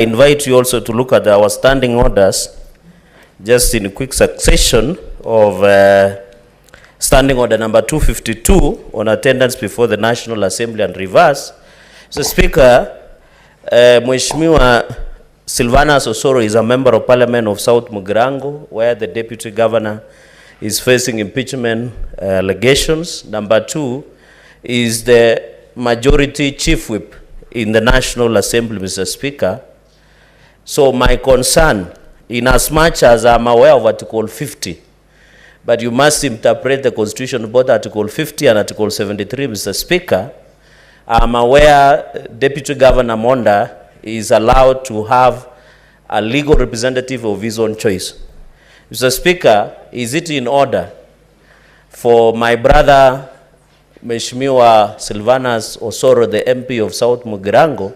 invite you also to look at our standing orders, just in quick succession of standing order number 252 on attendance before the National Assembly and reverse. So Speaker, Mheshimiwa Silvanus Osoro is a member of Parliament of South Mugirango, where the Deputy Governor is facing impeachment allegations. Number 2 is the Majority Chief Whip in the National Assembly, Mr. Speaker. So my concern, in as much as I'm aware of Article 50, but you must interpret the Constitution, both Article 50 and Article 73, Mr. Speaker. I'm aware Deputy Governor Monda is allowed to have a legal representative of his own choice. Mr. Speaker, is it in order for my brother, Mheshimiwa Silvanus Osoro, the MP of South Mugirango,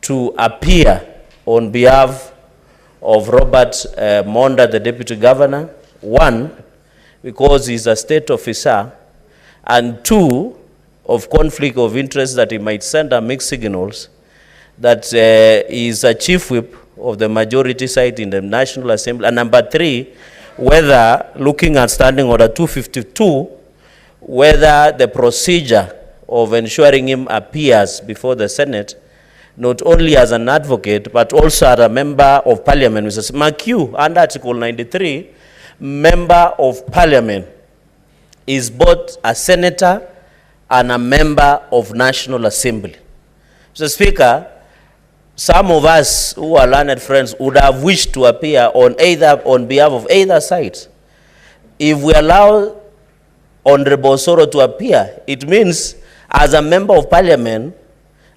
to appear on behalf of Robert Monda, the Deputy Governor? 1, because he's a state officer, and 2, of conflict of interest that he might send a mixed signals that he is a chief whip of the majority side in the National Assembly. And number 3, whether, looking at standing order 252, whether the procedure of ensuring him appears before the Senate, not only as an advocate, but also as a member of Parliament. Mr. McHugh, under Article 93, member of Parliament is both a senator and a member of National Assembly. Mr. Speaker, some of us who are learned friends would have wished to appear on behalf of either side. If we allow Honorable Osoro to appear, it means as a member of Parliament,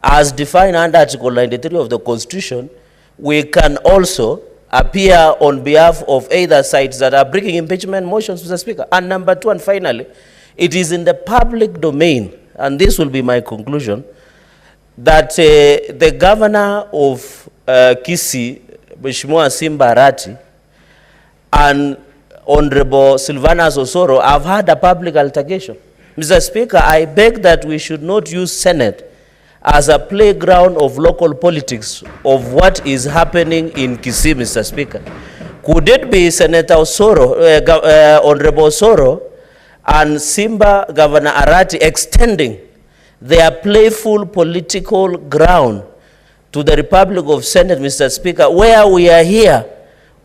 as defined under Article 93 of the Constitution, we can also appear on behalf of either sides that are bringing impeachment motions, Mr. Speaker. And number 2, and finally, it is in the public domain, and this will be my conclusion, that the governor of Kisii, Mheshimiwa Simba Arati, and Honorable Silvanus Osoro have had a public altercation. Mr. Speaker, I beg that we should not use Senate as a playground of local politics of what is happening in Kisii, Mr. Speaker. Could it be Senator Osoro, Honorable Osoro, and Simba Governor Arati extending their playful political ground to the Republic of Senate, Mr. Speaker, where we are here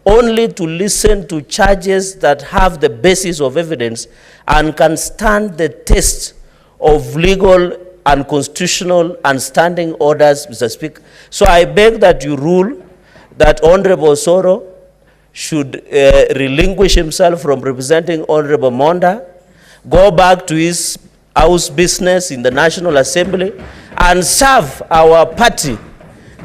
only to listen to charges that have the basis of evidence and can stand the test of legal and constitutional and standing orders, Mr. Speaker. So I beg that you rule that Honorable Osoro should relinquish himself from representing Honorable Monda, go back to his house business in the National Assembly, and serve our party,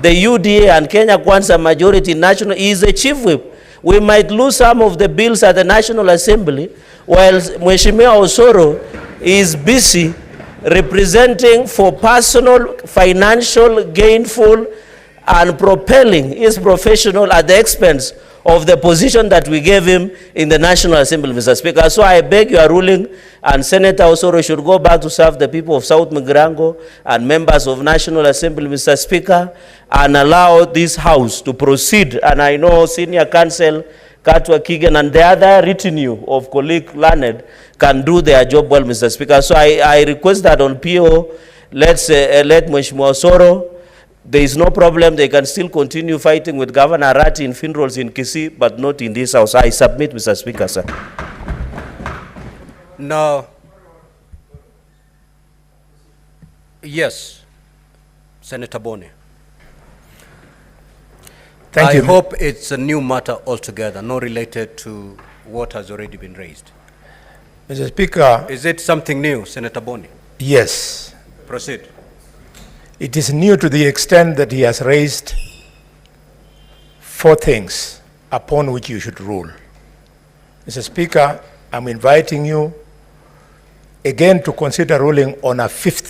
the UDA and Kenya Kwanza majority national. He is a chief whip. We might lose some of the bills at the National Assembly, while Mheshimiwa Osoro is busy representing for personal, financial, gainful, and propelling his professional at the expense of the position that we gave him in the National Assembly, Mr. Speaker. So I beg your ruling, and Senator Osoro should go back to serve the people of South Mugirango and members of National Assembly, Mr. Speaker, and allow this House to proceed. And I know Senior Counsel Katwa Kigen and the other retinue of colleague Learned can do their job well, Mr. Speaker. So I request that on PO, let Mheshimiwa Osoro, there is no problem. They can still continue fighting with Governor Arati in funerals in Kisii, but not in this House. I submit, Mr. Speaker, sir. Now, yes, Senator Boni. Thank you. I hope it's a new matter altogether, not related to what has already been raised. Mr. Speaker. Is it something new, Senator Boni? Yes. Proceed. It is new to the extent that he has raised 4 things upon which you should rule. Mr. Speaker, I'm inviting you again to consider ruling on a 5th